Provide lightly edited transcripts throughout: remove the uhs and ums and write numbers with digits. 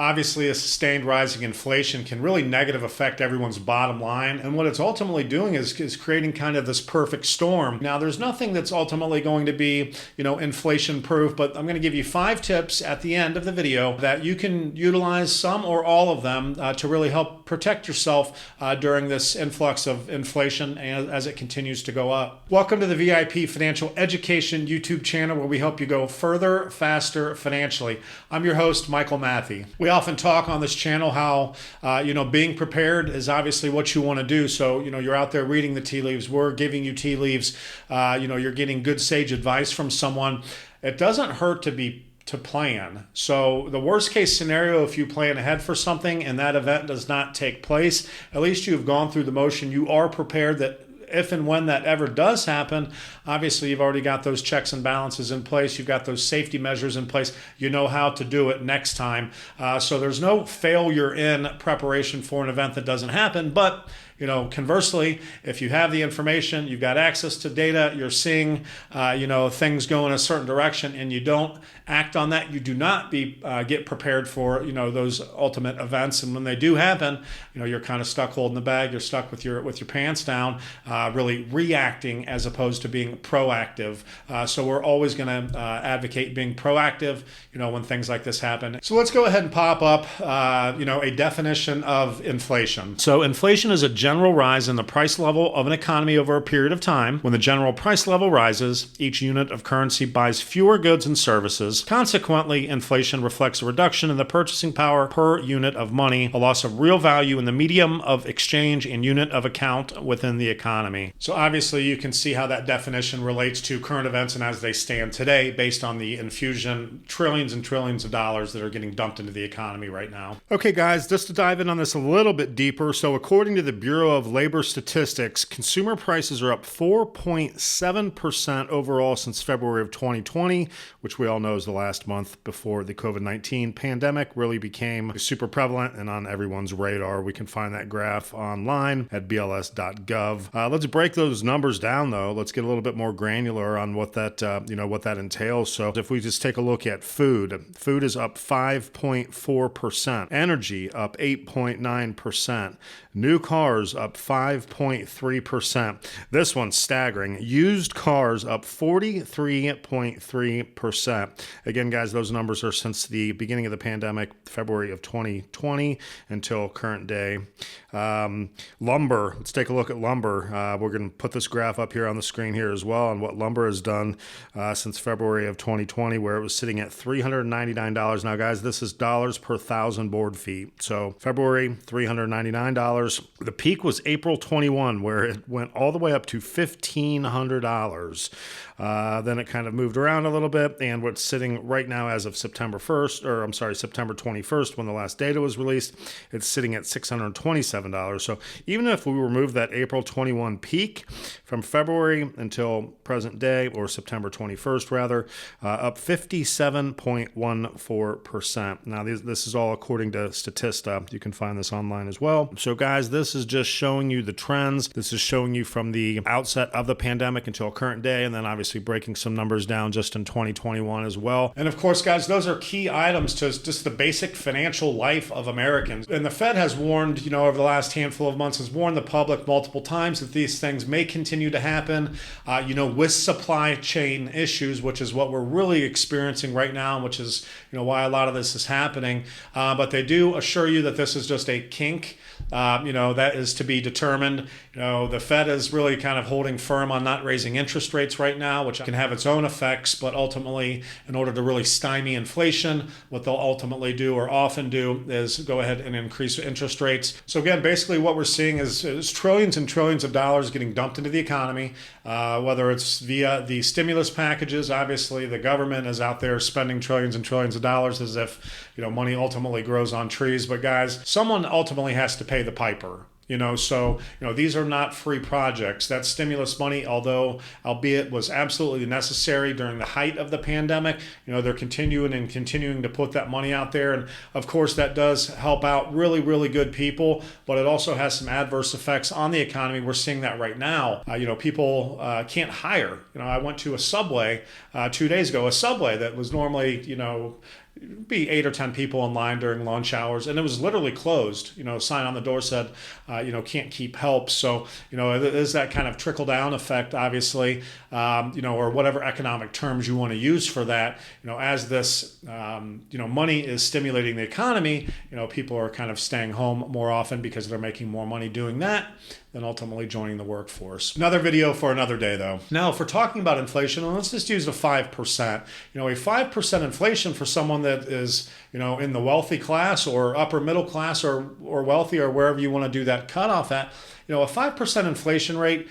Obviously, a sustained rising inflation can really negative affect everyone's bottom line. And what it's ultimately doing is creating kind of this perfect storm. Now, there's nothing that's ultimately going to be, inflation proof, but I'm going to give you 5 tips at the end of the video that you can utilize, some or all of them, to really help protect yourself during this influx of inflation as it continues to go up. Welcome to the VIP Financial Education YouTube channel, where we help you go further, faster financially. I'm your host, Michael Mathe. We often talk on this channel how, being prepared is obviously what you want to do. So, you're out there reading the tea leaves. We're giving you tea leaves. You're getting good sage advice from someone. It doesn't hurt to plan. So the worst case scenario, if you plan ahead for something and that event does not take place, at least you've gone through the motion. You are prepared that if and when that ever does happen, obviously you've already got those checks and balances in place. You've got those safety measures in place. You know how to do it next time. So there's no failure in preparation for an event that doesn't happen. But conversely, if you have the information, you've got access to data, you're seeing, things go in a certain direction, and you don't act on that, you do not get prepared for, those ultimate events. And when they do happen, you're kind of stuck holding the bag. You're stuck with your pants down, really reacting as opposed to being proactive. So we're always going to advocate being proactive, when things like this happen. So let's go ahead and pop up, a definition of inflation. So inflation is a general rise in the price level of an economy over a period of time. When the general price level rises, each unit of currency buys fewer goods and services. Consequently, inflation reflects a reduction in the purchasing power per unit of money, a loss of real value in the medium of exchange and unit of account within the economy. So obviously you can see how that definition relates to current events and as they stand today, based on the infusion, trillions and trillions of dollars that are getting dumped into the economy right now. Okay, guys, just to dive in on this a little bit deeper. So according to the Bureau of Labor Statistics, consumer prices are up 4.7% overall since February of 2020, which we all know is the last month before the COVID-19 pandemic really became super prevalent and on everyone's radar. We can find that graph online at bls.gov. Let's break those numbers down, though. Let's get a little bit more granular on what that entails. So if we just take a look at food is up 5.4%, energy up 8.9%, new cars up 5.3%. This one's staggering. Used cars up 43.3%. Again, guys, those numbers are since the beginning of the pandemic, February of 2020 until current day. Lumber, let's take a look at lumber. We're going to put this graph up here on the screen here as well on what lumber has done since February of 2020, where it was sitting at $399. Now, guys, this is dollars per thousand board feet. So February, $399. The peak was April 21, where it went all the way up to $1,500. Then it kind of moved around a little bit, and what's sitting right now as of September 21st, when the last data was released, it's sitting at $627. So even if we remove that April 21 peak from February until present day, or September 21st rather, up 57.14%. Now this is all according to Statista. You can find this online as well. So guys, this is just showing you the trends. This is showing you from the outset of the pandemic until current day, and then obviously breaking some numbers down just in 2021 as well. And of course, guys, those are key items to just the basic financial life of Americans. And the Fed has warned, over the last handful of months, has warned the public multiple times that these things may continue to happen, with supply chain issues, which is what we're really experiencing right now, which is, why a lot of this is happening. But they do assure you that this is just a kink. That is to be determined. The Fed is really kind of holding firm on not raising interest rates right now, which can have its own effects, but ultimately, in order to really stymie inflation, what they'll ultimately do or often do is go ahead and increase interest rates. So again, basically what we're seeing is trillions and trillions of dollars getting dumped into the economy, whether it's via the stimulus packages. Obviously, the government is out there spending trillions and trillions of dollars as if, money ultimately grows on trees. But guys, someone ultimately has to pay the piper. These are not free projects. That stimulus money, albeit was absolutely necessary during the height of the pandemic, they're continuing to put that money out there. And of course, that does help out really, really good people, but it also has some adverse effects on the economy. We're seeing that right now. People can't hire. I went to a Subway 2 days ago, a Subway that was normally, be 8 or 10 people in line during lunch hours, and it was literally closed. A sign on the door said, can't keep help. So, there's that kind of trickle down effect, obviously, or whatever economic terms you want to use for that. As this, money is stimulating the economy, people are kind of staying home more often because they're making more money doing that than ultimately joining the workforce. Another video for another day, though. Now, if we're talking about inflation, let's just use the 5%. A 5% inflation for someone that is, in the wealthy class or upper middle class or wealthy or wherever you want to do that cutoff at, a 5% inflation rate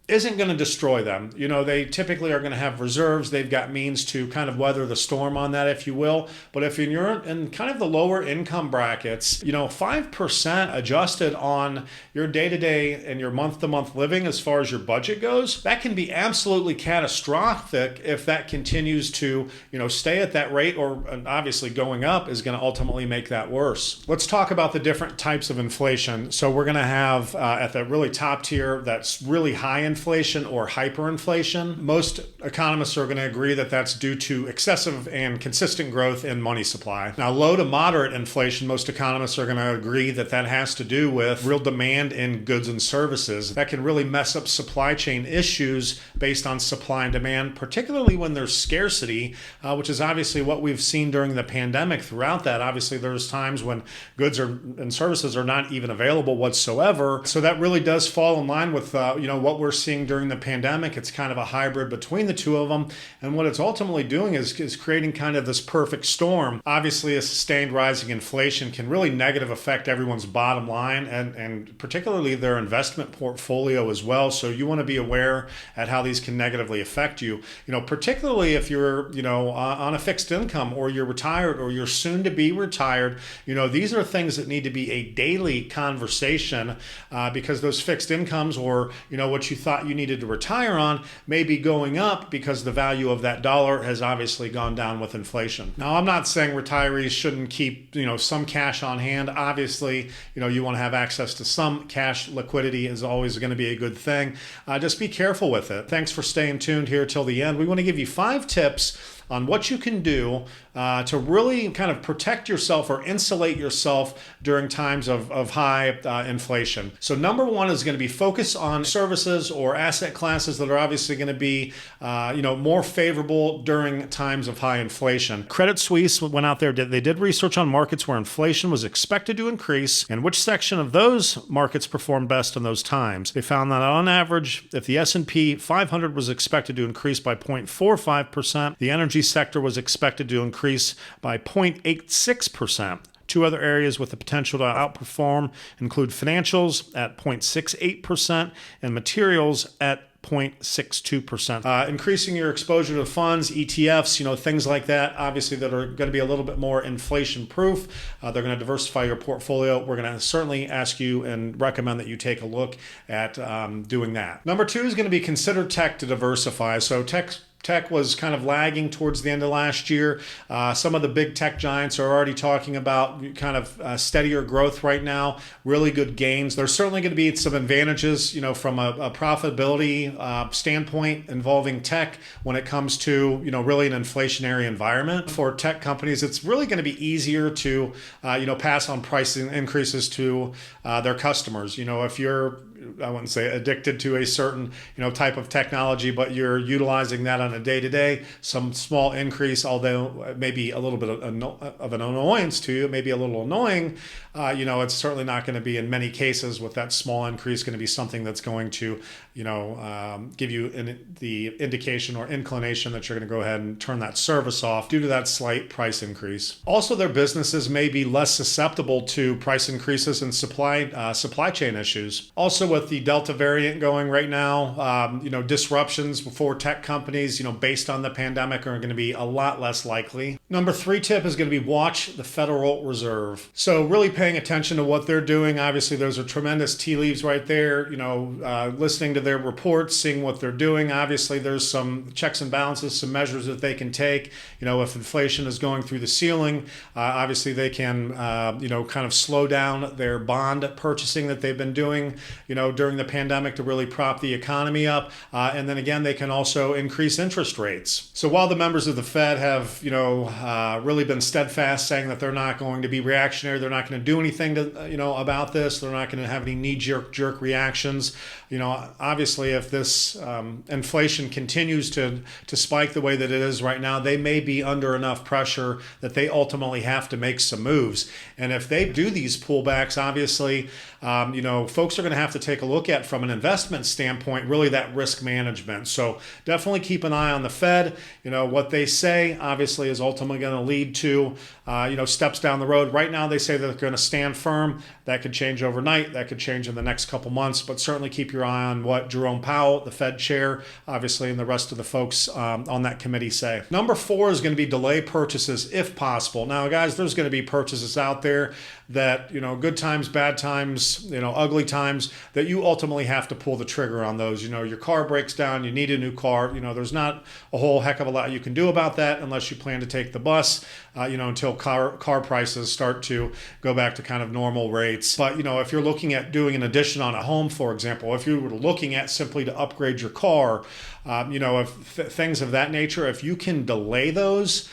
isn't going to destroy them. They typically are going to have reserves. They've got means to kind of weather the storm on that, if you will. But if you're in kind of the lower income brackets, 5% adjusted on your day-to-day and your month-to-month living as far as your budget goes, that can be absolutely catastrophic if that continues to, stay at that rate, or obviously going up is going to ultimately make that worse. Let's talk about the different types of inflation. So we're going to have at the really top tier, that's really high inflation or hyperinflation. Most economists are going to agree that that's due to excessive and consistent growth in money supply. Now, low to moderate inflation, most economists are going to agree that that has to do with real demand in goods and services. That can really mess up supply chain issues based on supply and demand, particularly when there's scarcity, which is obviously what we've seen during the pandemic. Throughout that, obviously, there's times when goods and services are not even available whatsoever. So that really does fall in line with what we're seeing during the pandemic. It's kind of a hybrid between the two of them. And what it's ultimately doing is creating kind of this perfect storm. Obviously, a sustained rising inflation can really negatively affect everyone's bottom line and particularly their investment portfolio as well. So you want to be aware at how these can negatively affect you. Particularly if you're, on a fixed income, or you're retired, or you're soon to be retired. These are things that need to be a daily conversation because those fixed incomes, or, what you thought you needed to retire on, may be going up because the value of that dollar has obviously gone down with inflation. Now, I'm not saying retirees shouldn't keep, some cash on hand. Obviously, you want to have access to some cash. Liquidity is always going to be a good thing. Just be careful with it. Thanks for staying tuned here till the end. We want to give you 5 tips on what you can do to really kind of protect yourself or insulate yourself during times of high inflation. So number 1 is going to be focus on services or asset classes that are obviously going to be more favorable during times of high inflation. Credit Suisse went out there, they did research on markets where inflation was expected to increase and which section of those markets performed best in those times. They found that on average, if the S&P 500 was expected to increase by 0.45%, the energy sector was expected to increase by 0.86%. 2 other areas with the potential to outperform include financials at 0.68% and materials at 0.62%. Increasing your exposure to funds, ETFs, things like that, obviously that are going to be a little bit more inflation proof. They're going to diversify your portfolio. We're going to certainly ask you and recommend that you take a look at doing that. Number 2 is going to be consider tech to diversify. So Tech was kind of lagging towards the end of last year. Some of the big tech giants are already talking about kind of steadier growth right now, really good gains. There's certainly going to be some advantages, from a profitability standpoint involving tech when it comes to, really an inflationary environment. For tech companies, it's really going to be easier to, pass on pricing increases to their customers. If you're, I wouldn't say addicted to a certain, type of technology, but you're utilizing that on a day-to-day, some small increase, although it may be a little bit of an annoyance to you, maybe a little annoying, it's certainly not going to be in many cases with that small increase going to be something that's going to, give you the indication or inclination that you're going to go ahead and turn that service off due to that slight price increase. Also, their businesses may be less susceptible to price increases and supply chain issues. Also, with the Delta variant going right now, disruptions for tech companies, based on the pandemic are going to be a lot less likely. Number 3 tip is going to be watch the Federal Reserve. So really paying attention to what they're doing. Obviously, those are tremendous tea leaves right there, listening to their reports, seeing what they're doing. Obviously, there's some checks and balances, some measures that they can take. If inflation is going through the ceiling, obviously they can, kind of slow down their bond purchasing that they've been doing, during the pandemic to really prop the economy up. And then again, they can also increase interest interest rates. So while the members of the Fed have, really been steadfast saying that they're not going to be reactionary, they're not going to do anything to, about this, they're not going to have any knee-jerk reactions. Obviously, if this inflation continues to spike the way that it is right now, they may be under enough pressure that they ultimately have to make some moves. And if they do these pullbacks, obviously, folks are going to have to take a look at, from an investment standpoint, really that risk management. So definitely keep an eye on the Fed. What they say obviously is ultimately going to lead to, steps down the road. Right now, they say that they're going to stand firm. That could change overnight. That could change in the next couple months, but certainly keep your eye on what Jerome Powell, the Fed chair, obviously, and the rest of the folks on that committee say. Number 4 is going to be delay purchases if possible. Now, guys, there's going to be purchases out there that, good times, bad times, ugly times, that you ultimately have to pull the trigger on those. Your car breaks down, you need a new car. There's not a whole heck of a lot you can do about that unless you plan to take the bus, until car prices start to go back to kind of normal rates. But, if you're looking at doing an addition on a home, for example, if you were looking at simply to upgrade your car, if things of that nature, if you can delay those,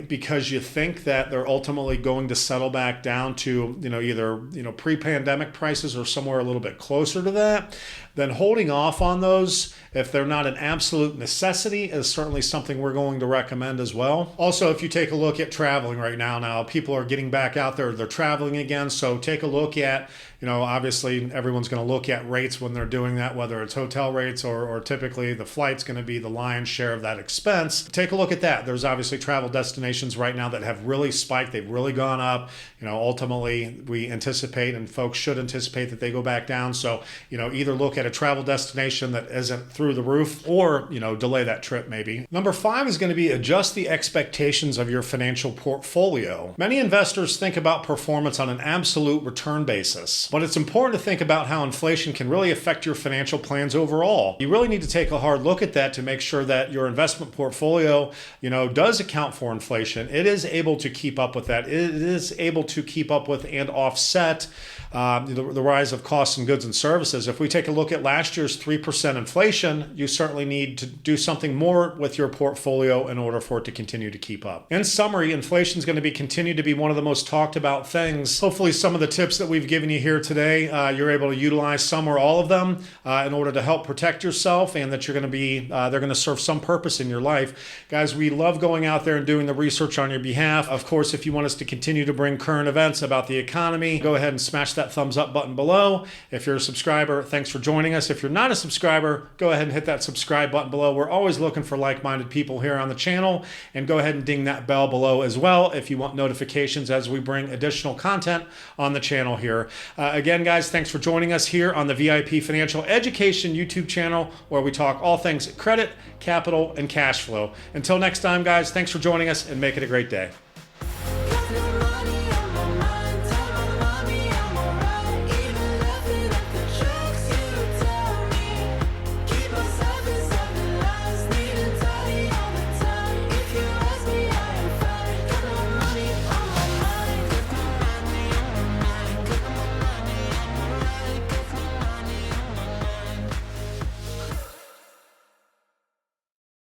because you think that they're ultimately going to settle back down to, either, pre-pandemic prices or somewhere a little bit closer to that, then holding off on those, if they're not an absolute necessity, is certainly something we're going to recommend as well. Also, if you take a look at traveling right now, people are getting back out there, they're traveling again. So take a look at, obviously everyone's going to look at rates when they're doing that, whether it's hotel rates or typically the flight's going to be the lion's share of that expense. Take a look at that. There's obviously travel destinations right now that have really spiked. They've really gone up. Ultimately we anticipate, and folks should anticipate, that they go back down. So, either look at a travel destination that isn't through the roof, or, delay that trip maybe. Number 5 is going to be adjust the expectations of your financial portfolio. Many investors think about performance on an absolute return basis, but it's important to think about how inflation can really affect your financial plans overall. You really need to take a hard look at that to make sure that your investment portfolio, does account for inflation. It is able to keep up with that. It is able to keep up with and offset the rise of costs and goods and services. If we take a look at last year's 3% inflation, you certainly need to do something more with your portfolio in order for it to continue to keep up. In summary, inflation is going to continue to be one of the most talked about things. Hopefully some of the tips that we've given you here today, you're able to utilize some or all of them in order to help protect yourself, and that you're going to be, they're going to serve some purpose in your life. Guys, we love going out there and doing the research on your behalf. Of course, if you want us to continue to bring current events about the economy, go ahead and smash that thumbs up button below. If you're a subscriber, thanks for joining us. If you're not a subscriber, go ahead and hit that subscribe button below. We're always looking for like-minded people here on the channel, and go ahead and ding that bell below as well if you want notifications as we bring additional content on the channel here. Again, guys, thanks for joining us here on the VIP Financial Education YouTube channel, where we talk all things credit, capital, and cash flow. Until next time, guys, thanks for joining us, and make it a great day.